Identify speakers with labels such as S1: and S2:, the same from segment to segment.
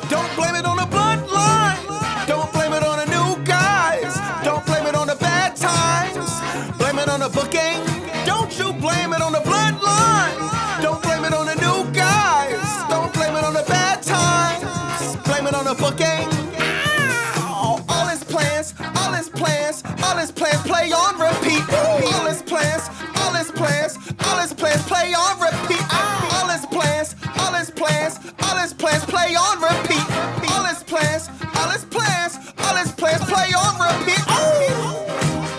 S1: Don't blame it on the bloodline. Don't blame it on the new guys. Don't blame it on the bad times. Blame it on the booking. Don't you blame it on the bloodline. Don't blame it on the new guys. Don't blame it on the bad times. Blame it on the booking. All his plans, all his plans, all his plans play on repeat. All his plans, all his plans, all his plans play on repeat. All his plans, all his plans, all his plans play on repeat. All his plans, all his plans, all his plans play on repeat.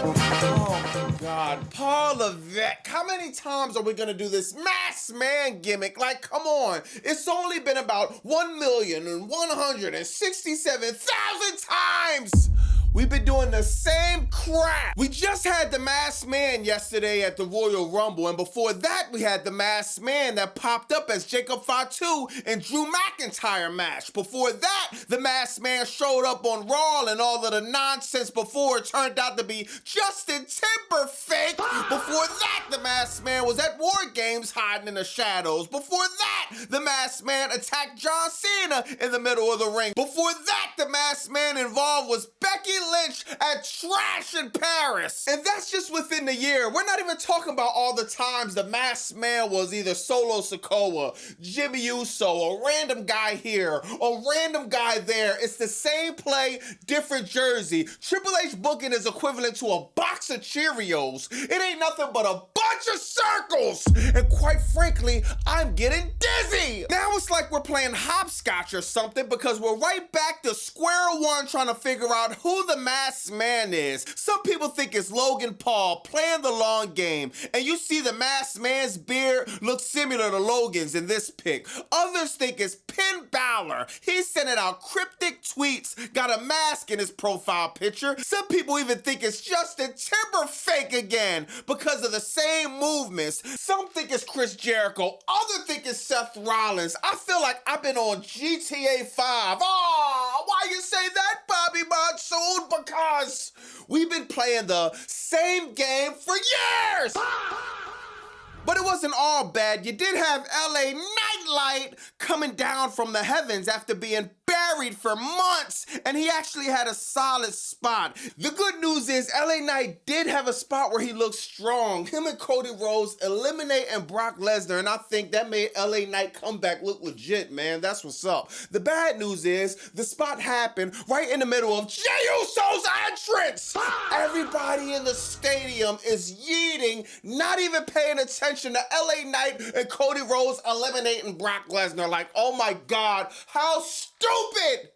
S1: Oh God, Paul Levesque, how many times are we gonna do this masked man gimmick? Like, come on, it's only been about 1,167,000 times. We've been doing the same crap. We just had the masked man yesterday at the Royal Rumble, and before that, we had the masked man that popped up as Jacob Fatu in Drew McIntyre match. Before that, the masked man showed up on Raw and all of the nonsense before it turned out to be Justin Timber fake. Before that, the masked man was at War Games hiding in the shadows. Before that, the masked man attacked John Cena in the middle of the ring. Before that, the masked man involved was Becky Lynch at Trash in Paris. And that's just within the year. We're not even talking about all the times the masked man was either Solo Sikoa, Jimmy Uso, a random guy here, a random guy there. It's the same play, different jersey. Triple H booking is equivalent to a box of Cheerios. It ain't nothing but a bunch of circles. And quite frankly, I'm getting dizzy. Now it's like we're playing hopscotch or something, because we're right back to square one trying to figure out who the masked man is. Some people think it's Logan Paul playing the long game, and you see the masked man's beard looks similar to Logan's in this pic. Others think it's Finn Balor. He's sending out cryptic tweets, got a mask in his profile picture. Some people even think it's Justin Timber fake again because of the same movements. Some think it's Chris Jericho. Others think it's Seth Rollins. I feel like I've been on GTA 5. Oh, why you say that, Bobby Monsoon? Because we've been playing the same game for years. But it wasn't all bad. You did have LA Nightlight coming down from the heavens after being buried for months, and he actually had a solid spot. The good news is LA Knight did have a spot where he looked strong. Him and Cody Rhodes eliminating Brock Lesnar, and I think that made LA Knight comeback look legit, man. That's what's up. The bad news is the spot happened right in the middle of Jey Uso's entrance. Everybody in the stadium is yeeting, not even paying attention to LA Knight and Cody Rhodes eliminating Brock Lesnar. Like, oh my God, how stupid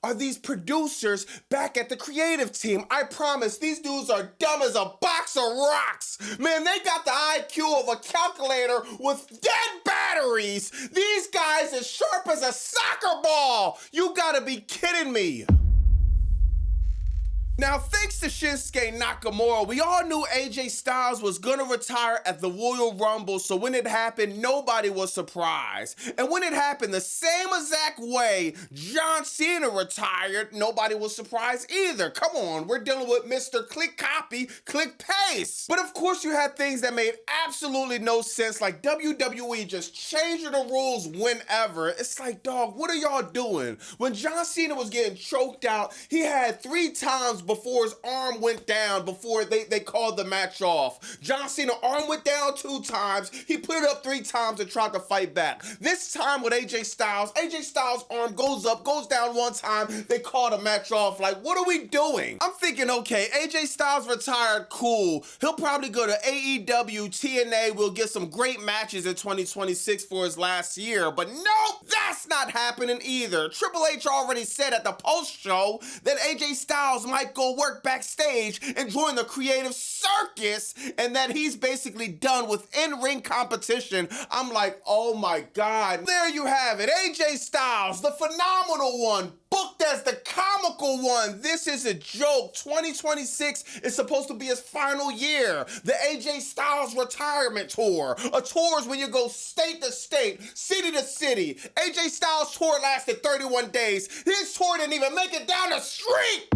S1: are these producers back at the creative team? I promise these dudes are dumb as a box of rocks. Man, they got the IQ of a calculator with dead batteries. These guys as sharp as a soccer ball. You gotta be kidding me. Now, thanks to Shinsuke Nakamura, we all knew AJ Styles was gonna retire at the Royal Rumble, so when it happened, nobody was surprised. And when it happened the same exact way John Cena retired, nobody was surprised either. Come on, we're dealing with Mr. Click Copy, Click Paste. But of course, you had things that made absolutely no sense, like WWE just changing the rules whenever. It's like, dog, what are y'all doing? When John Cena was getting choked out, he had 3 times before his arm went down before they called the match off. John Cena's arm went down 2 times. He put it up 3 times and tried to fight back. This time with AJ Styles' arm goes up, goes down 1 time. They call the match off. Like, what are we doing? I'm thinking, okay, AJ Styles retired, cool. He'll probably go to AEW, TNA. We'll get some great matches in 2026 for his last year. But nope, that's not happening either. Triple H already said at the post-show that AJ Styles might go work backstage and join the creative circus, and that he's basically done with in-ring competition. I'm like, oh my God. There you have it. AJ Styles, the phenomenal one, booked as the comical one. This is a joke. 2026 is supposed to be his final year. The AJ Styles retirement tour. A tour is when you go state to state, city to city. AJ Styles' tour lasted 31 days. His tour didn't even make it down the street.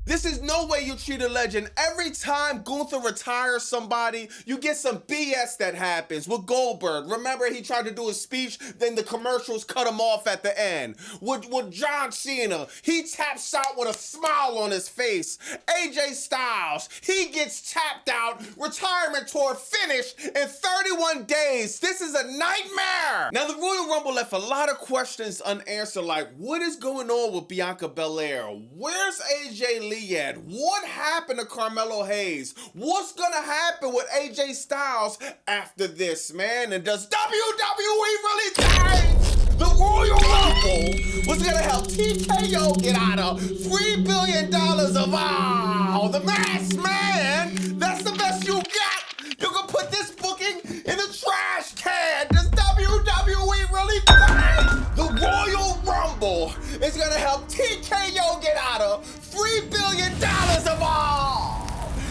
S1: This is no way you treat a legend. Every time Gunther retires somebody, you get some BS that happens. With Goldberg, remember he tried to do a speech, then the commercials cut him off at the end. With John Cena, he taps out with a smile on his face. AJ Styles, he gets tapped out, retirement tour finished in 31 days. This is a nightmare. Now the Royal Rumble left a lot of questions unanswered, like what is going on with Bianca Belair? Where's AJ Lee at? What happened to Carmelo Hayes? What's gonna happen with AJ Styles after this, man? And does WWE really think the Royal Rumble was gonna help TKO get out of $3 billion of the Masked Man? That's the best you got. You can put this booking in the trash can. Does WWE really think the Royal Rumble is gonna help TKO get out of $3 billion of all?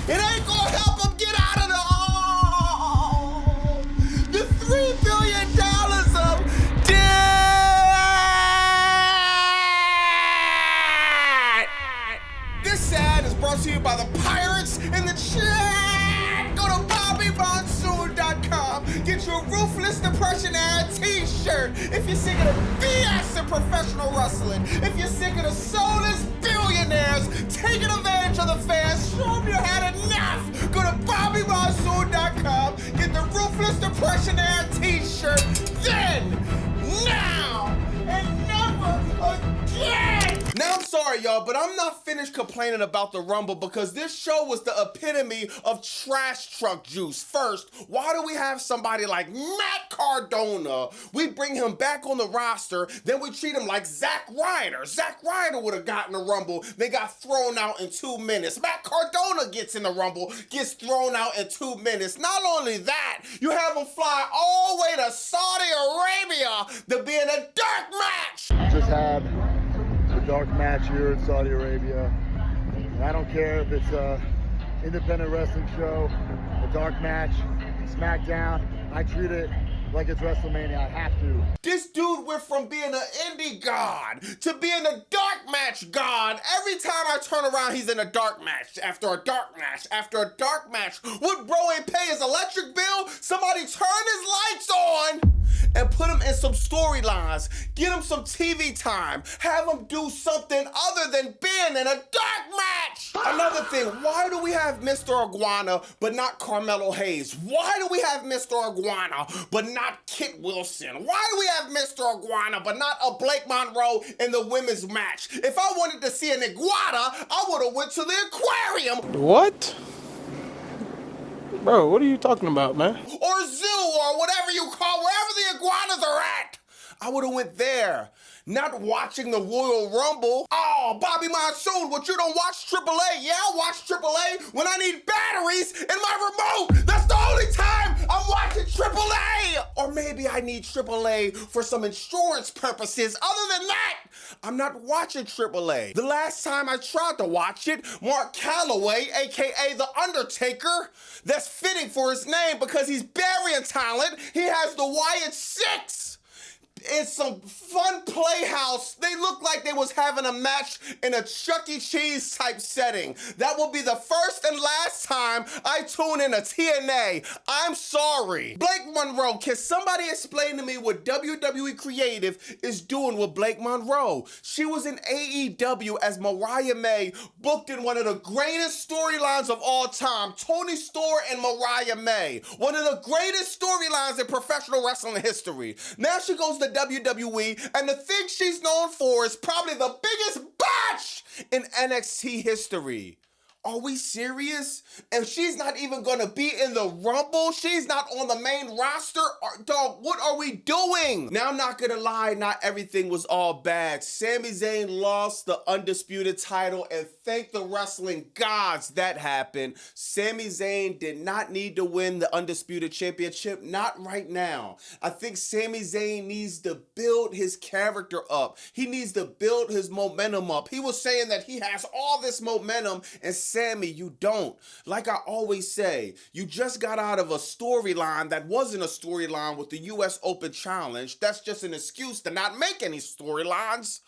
S1: It ain't gonna help him get out of the $3 billion of debt. This sad is brought to you by the Pirates in the chat. Go to BobbyMonsoon.com. Get your Ruthless Depression era t-shirt. If you're sick of the BS in professional wrestling, if you're sick of the soulless billionaires taking advantage of the fans, show them you had enough. Go to BobbyMonsoon.com. Get the Ruthless Depression era t-shirt. Then, now, and never again. Now I'm sorry, y'all, but I'm not finished complaining about the Rumble because this show was the epitome of trash truck juice. First, why do we have somebody like Matt Cardona? We bring him back on the roster, then we treat him like Zack Ryder. Zack Ryder would have gotten the Rumble, they got thrown out in 2 minutes. Matt Cardona gets in the Rumble, gets thrown out in 2 minutes. Not only that, you have him fly all the way to Saudi Arabia to be in a dark match.
S2: Just had a dark match here in Saudi Arabia. And I don't care if it's a independent wrestling show, a dark match, SmackDown. I treat it like it's WrestleMania. I have to.
S1: This dude went from being an indie god to being a dark match god. Every time I turn around, he's in a dark match after a dark match after a dark match. Would bro ain't pay his electric bill? Somebody turn his lights on and put him in some storylines. Get him some TV time. Have him do something other than being in a dark match. Another thing, why do we have Mr. Iguana but not Carmelo Hayes? Why do we have Mr. Iguana but not Kit Wilson? Why do we have Mr. Iguana but not a Blake Monroe in the women's match? If I wanted to see an iguana, I would have went to the aquarium.
S3: What? Bro, what are you talking about, man?
S1: Or zoo, or whatever you call, wherever the iguanas are at. I would have went there, not watching the Royal Rumble. Oh, Bobby Monsoon, what, you don't watch AAA? Yeah, I watch AAA when I need batteries in my remote. That's the only time I'm watching AAA. Or maybe I need AAA for some insurance purposes. Other than that, I'm not watching AAA. The last time I tried to watch it, Mark Calloway, AKA The Undertaker, that's fitting for his name because he's burying talent. He has the Wyatt Six. It's some fun playhouse. They look like they was having a match in a Chuck E. Cheese type setting. That will be the first and last time I tune in a TNA. I'm sorry. Blake Monroe, can somebody explain to me what WWE Creative is doing with Blake Monroe? She was in AEW as Mariah May, booked in one of the greatest storylines of all time, Tony Storr and Mariah May. One of the greatest storylines in professional wrestling history. Now she goes to WWE, and the thing she's known for is probably the biggest botch in NXT history. Are we serious? And she's not even gonna be in the Rumble? She's not on the main roster? Dog, what are we doing? Now, I'm not gonna lie, not everything was all bad. Sami Zayn lost the Undisputed title, and thank the wrestling gods that happened. Sami Zayn did not need to win the Undisputed Championship, not right now. I think Sami Zayn needs to build his character up. He needs to build his momentum up. He was saying that he has all this momentum, and Sammy, you don't. Like I always say, you just got out of a storyline that wasn't a storyline with the US Open Challenge. That's just an excuse to not make any storylines.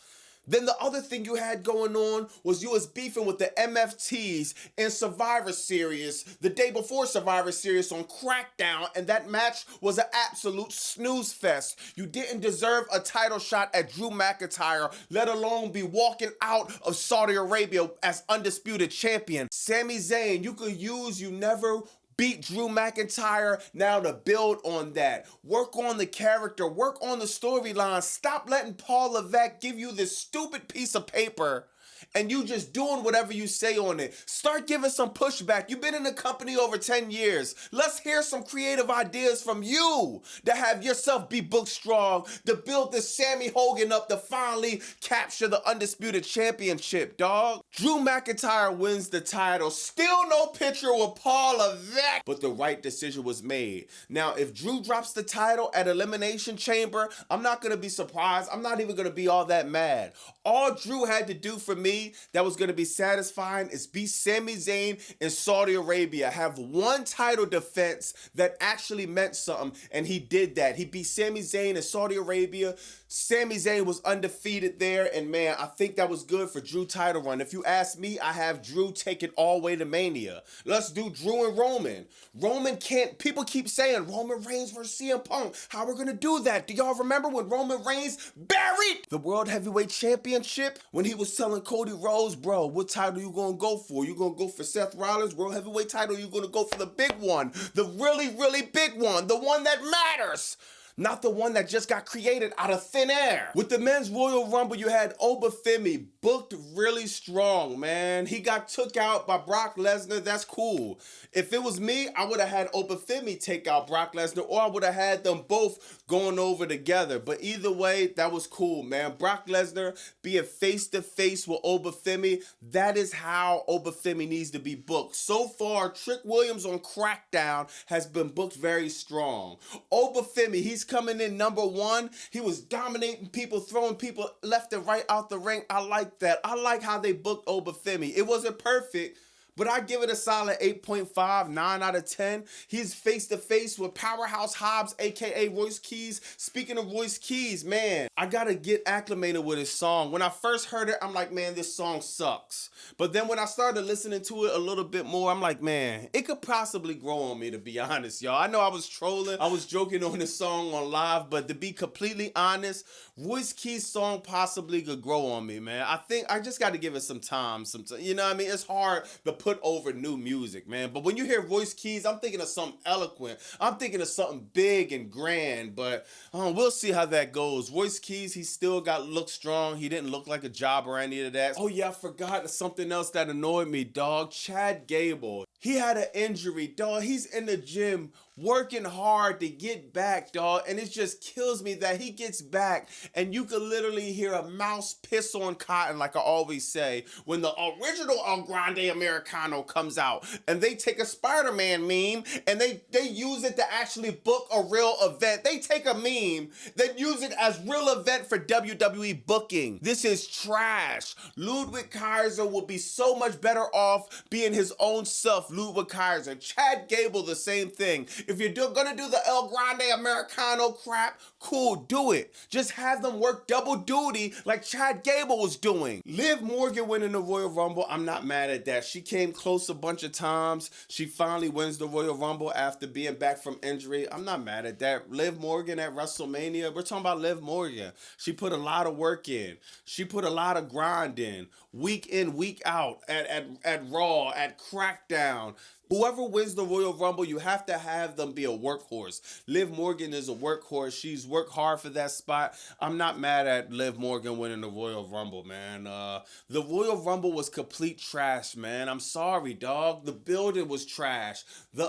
S1: Then the other thing you had going on was you was beefing with the MFTs in Survivor Series the day before Survivor Series on Crackdown, and that match was an absolute snooze fest. You didn't deserve a title shot at Drew McIntyre, let alone be walking out of Saudi Arabia as undisputed champion. Sami Zayn, you never beat Drew McIntyre, now to build on that. Work on the character, work on the storyline. Stop letting Paul Levesque give you this stupid piece of paper and you just doing whatever you say on it. Start giving some pushback. You've been in the company over 10 years. Let's hear some creative ideas from you to have yourself be booked strong, to build this Sammy Hogan up to finally capture the Undisputed Championship, dog. Drew McIntyre wins the title. Still no picture with Paul Levesque, but the right decision was made. Now, if Drew drops the title at Elimination Chamber, I'm not going to be surprised. I'm not even going to be all that mad. All Drew had to do for me that was going to be satisfying is beat Sami Zayn in Saudi Arabia, have one title defense that actually meant something, and he did that. He beat Sami Zayn in Saudi Arabia. Sami Zayn was undefeated there, and man, I think that was good for Drew title run. If you ask me, I have Drew take it all the way to Mania. Let's do Drew and Roman. Roman can't, people keep saying Roman Reigns versus CM Punk. How we're gonna do that? Do y'all remember when Roman Reigns buried the World Heavyweight Championship? When he was telling Cody Rhodes, bro, what title you gonna go for? You gonna go for Seth Rollins World Heavyweight title? Or you gonna go for the big one? The really, really big one. The one that matters. Not the one that just got created out of thin air. With the men's Royal Rumble, you had Obafemi booked really strong, man. He got took out by Brock Lesnar. That's cool. If it was me, I would have had Obafemi take out Brock Lesnar, or I would have had them both going over together. But either way, that was cool, man. Brock Lesnar being face-to-face with Obafemi, that is how Obafemi needs to be booked. So far, Trick Williams on Crackdown has been booked very strong. Obafemi, he's coming in number one. He was dominating people, throwing people left and right out the ring. I like that. I like how they booked Obafemi. It wasn't perfect, but I give it a solid 8.5, 9 out of 10. He's face-to-face with Powerhouse Hobbs, a.k.a. Royce Keys. Speaking of Royce Keys, man, I gotta get acclimated with his song. When I first heard it, I'm like, man, this song sucks. But then when I started listening to it a little bit more, I'm like, man, it could possibly grow on me, to be honest, y'all. I know I was trolling. I was joking on this song on live, but to be completely honest, Royce Keys' song possibly could grow on me, man. I think I just got to give it some time. You know what I mean? It's hard to put over new music, man. But when you hear Royce Keys, I'm thinking of something eloquent. I'm thinking of something big and grand, but we'll see how that goes. Royce Keys, he still look strong. He didn't look like a jobber or any of that. Oh yeah, I forgot something else that annoyed me, dog. Chad Gable. He had an injury, dog. He's in the gym working hard to get back, dog. And it just kills me that he gets back and you could literally hear a mouse piss on cotton, like I always say, when the original El Grande Americano comes out and they take a Spider-Man meme and they use it to actually book a real event. They take a meme, they use it as real event for WWE booking. This is trash. Ludwig Kaiser will be so much better off being his own self. Ludwig Kaiser. Chad Gable, the same thing. If you're gonna do the El Grande Americano crap, cool, do it. Just have them work double duty like Chad Gable was doing. Liv Morgan winning the Royal Rumble, I'm not mad at that. She came close a bunch of times. She finally wins the Royal Rumble after being back from injury. I'm not mad at that. Liv Morgan at WrestleMania, we're talking about Liv Morgan. She put a lot of work in. She put a lot of grind in. Week in, week out, at Raw, at Crackdown. Whoever wins the Royal Rumble, you have to have them be a workhorse. Liv Morgan is a workhorse. She's worked hard for that spot. I'm not mad at Liv Morgan winning the Royal Rumble, man. The Royal Rumble was complete trash, man. I'm sorry, dog. The building was trash. The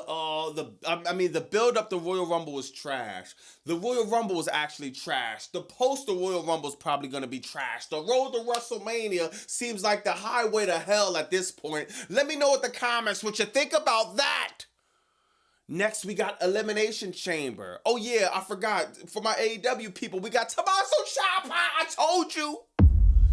S1: build up the Royal Rumble was trash. The Royal Rumble was actually trash. The post-the Royal Rumble is probably going to be trash. The road to WrestleMania seems like the highway to hell at this point. Let me know in the comments what you think about that. Next, we got Elimination Chamber. Oh yeah, I forgot. For my AEW people, we got Tommaso Ciampa. I told you.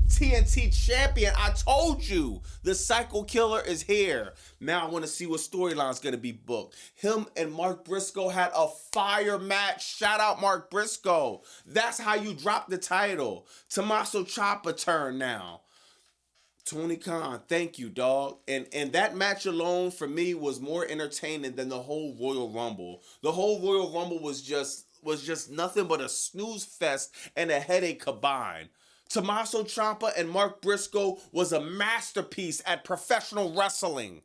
S1: TNT champion. I told you, the Psycho Killer is here. Now I want to see what storyline's going to be booked. Him and Mark Briscoe had a fire match. Shout out Mark Briscoe. That's how you drop the title. Tommaso Ciampa turn now. Tony Khan, thank you, dog. And that match alone for me was more entertaining than the whole Royal Rumble. The whole Royal Rumble was just nothing but a snooze fest and a headache combined. Tommaso Ciampa and Mark Briscoe was a masterpiece at professional wrestling.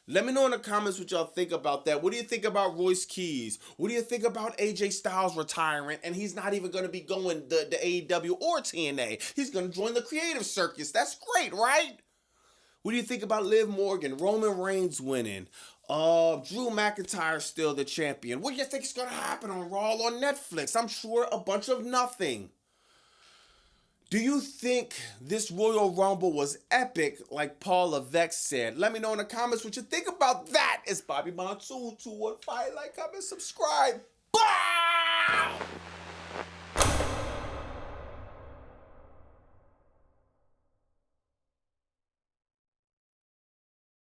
S1: Let me know in the comments what y'all think about that. What do you think about Royce Keys? What do you think about AJ Styles retiring? And he's not even going to be going the AEW or TNA. He's going to join the creative circus. That's great, right? What do you think about Liv Morgan, Roman Reigns winning? Drew McIntyre still the champion. What do you think is going to happen on Raw or Netflix? I'm sure a bunch of nothing. Do you think this Royal Rumble was epic like Paul Levesque said? Let me know in the comments what you think about that. It's Bobby Monsoon. 215, like, comment, subscribe. Bow!